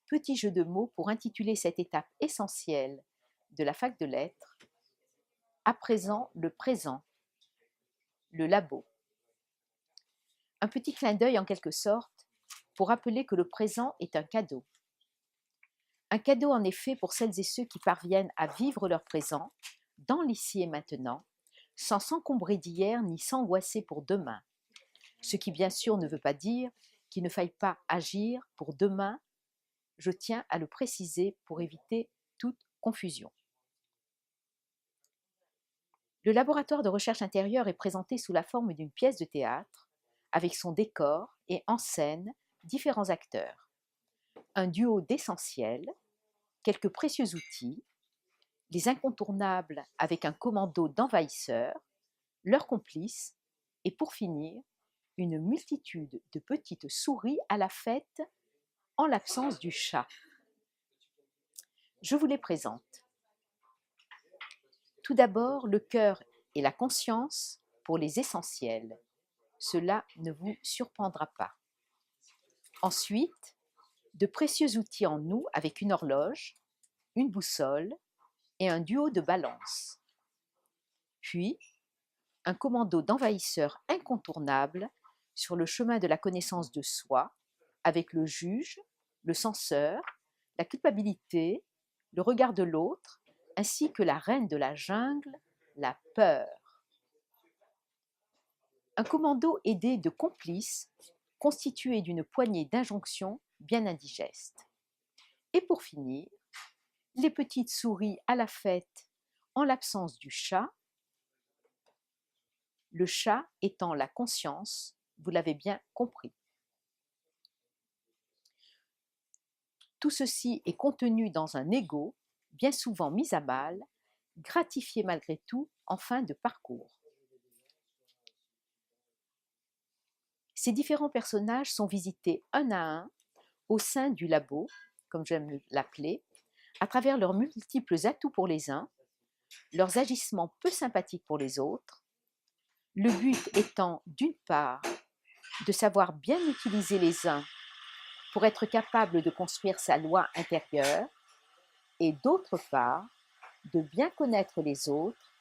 Petit jeu de mots pour intituler cette étape essentielle de la fac de lettres. À présent, le présent, le labo. Un petit clin d'œil en quelque sorte pour rappeler que le présent est un cadeau. Un cadeau en effet pour celles et ceux qui parviennent à vivre leur présent, dans l'ici et maintenant, sans s'encombrer d'hier ni s'angoisser pour demain. Ce qui bien sûr ne veut pas dire qu'il ne faille pas agir pour demain, je tiens à le préciser pour éviter toute confusion. Le laboratoire de recherche intérieure est présenté sous la forme d'une pièce de théâtre, avec son décor et en scène différents acteurs. Un duo d'essentiels, quelques précieux outils, les incontournables avec un commando d'envahisseurs, leurs complices, et pour finir, une multitude de petites souris à la fête en l'absence du chat. Je vous les présente. Tout d'abord, le cœur et la conscience pour les essentiels. Cela ne vous surprendra pas. Ensuite, de précieux outils en nous avec une horloge, une boussole et un duo de balance. Puis, un commando d'envahisseurs incontournable sur le chemin de la connaissance de soi avec le juge, le censeur, la culpabilité, le regard de l'autre, ainsi que la reine de la jungle, la peur. Un commando aidé de complices constitué d'une poignée d'injonctions bien indigestes. Et pour finir, les petites souris à la fête en l'absence du chat, le chat étant la conscience, vous l'avez bien compris. Tout ceci est contenu dans un ego, bien souvent mis à mal, gratifié malgré tout en fin de parcours. Ces différents personnages sont visités un à un au sein du labo, comme j'aime l'appeler, à travers leurs multiples atouts pour les uns, leurs agissements peu sympathiques pour les autres, le but étant d'une part de savoir bien utiliser les uns pour être capable de construire sa loi intérieure et d'autre part de bien connaître les autres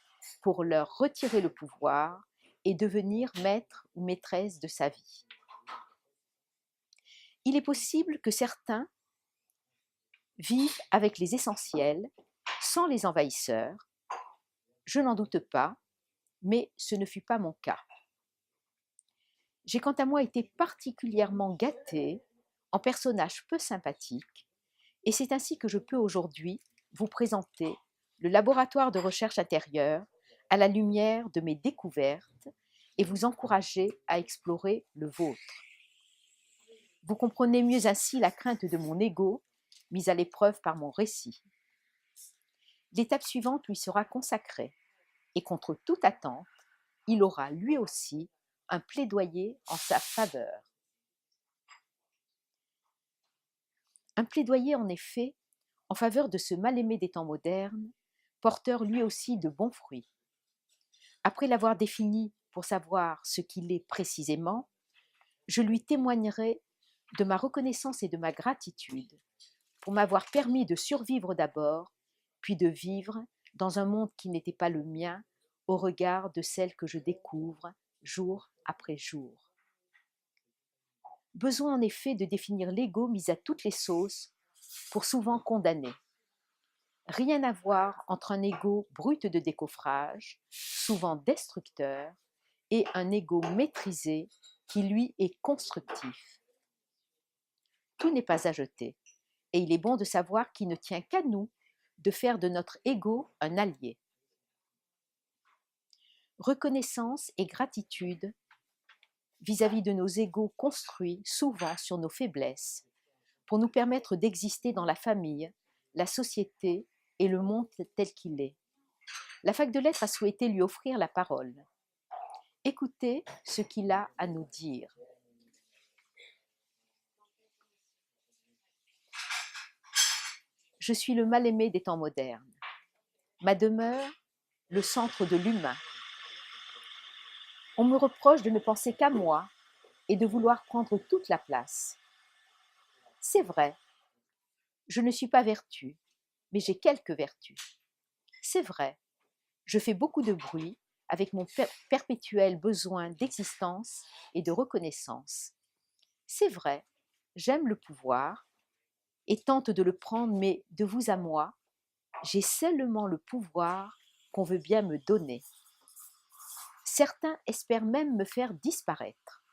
pour leur retirer le pouvoir et devenir maître ou maîtresse de sa vie. Il est possible que certains vivent avec les essentiels, sans les envahisseurs. Je n'en doute pas, mais ce ne fut pas mon cas. J'ai quant à moi été particulièrement gâtée en personnage peu sympathique, et c'est ainsi que je peux aujourd'hui vous présenter le laboratoire de recherche intérieure à la lumière de mes découvertes et vous encourager à explorer le vôtre. Vous comprenez mieux ainsi la crainte de mon ego, mise à l'épreuve par mon récit. L'étape suivante lui sera consacrée, et contre toute attente, il aura lui aussi un plaidoyer en sa faveur. Un plaidoyer en effet en faveur de ce mal-aimé des temps modernes, porteur lui aussi de bons fruits. Après l'avoir défini pour savoir ce qu'il est précisément, je lui témoignerai de ma reconnaissance et de ma gratitude pour m'avoir permis de survivre d'abord, puis de vivre dans un monde qui n'était pas le mien au regard de celle que je découvre jour après jour. Besoin en effet de définir l'ego mis à toutes les sauces pour souvent condamner. Rien à voir entre un ego brut de décoffrage, souvent destructeur, et un ego maîtrisé qui lui est constructif. Tout n'est pas à jeter, et il est bon de savoir qu'il ne tient qu'à nous de faire de notre ego un allié. Reconnaissance et gratitude vis-à-vis de nos égos construits souvent sur nos faiblesses, pour nous permettre d'exister dans la famille, la société et le monde tel qu'il est. La fac de lettres a souhaité lui offrir la parole. Écoutez ce qu'il a à nous dire. Je suis le mal-aimé des temps modernes. Ma demeure, le centre de l'humain. On me reproche de ne penser qu'à moi et de vouloir prendre toute la place. C'est vrai, Je ne suis pas vertu, mais j'ai quelques vertus. C'est vrai, je fais beaucoup de bruit avec mon perpétuel besoin d'existence et de reconnaissance. C'est vrai, j'aime le pouvoir et tente de le prendre, mais de vous à moi, j'ai seulement le pouvoir qu'on veut bien me donner. Certains espèrent même me faire disparaître.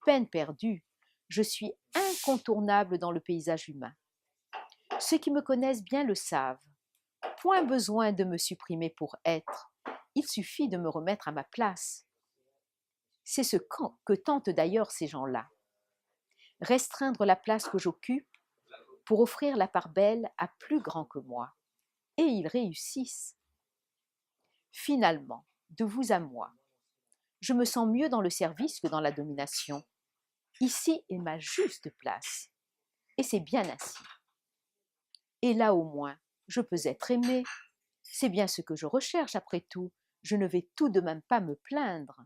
Peine perdue, je suis incontournable dans le paysage humain. Ceux qui me connaissent bien le savent. Point besoin de me supprimer pour être, il suffit de me remettre à ma place. C'est ce que tentent d'ailleurs ces gens-là. Restreindre la place que j'occupe pour offrir la part belle à plus grand que moi. Et ils réussissent. Finalement, de vous à moi, je me sens mieux dans le service que dans la domination. Ici est ma juste place. Et c'est bien ainsi. Et là au moins, je peux être aimée. C'est bien ce que je recherche après tout. Je ne vais tout de même pas me plaindre.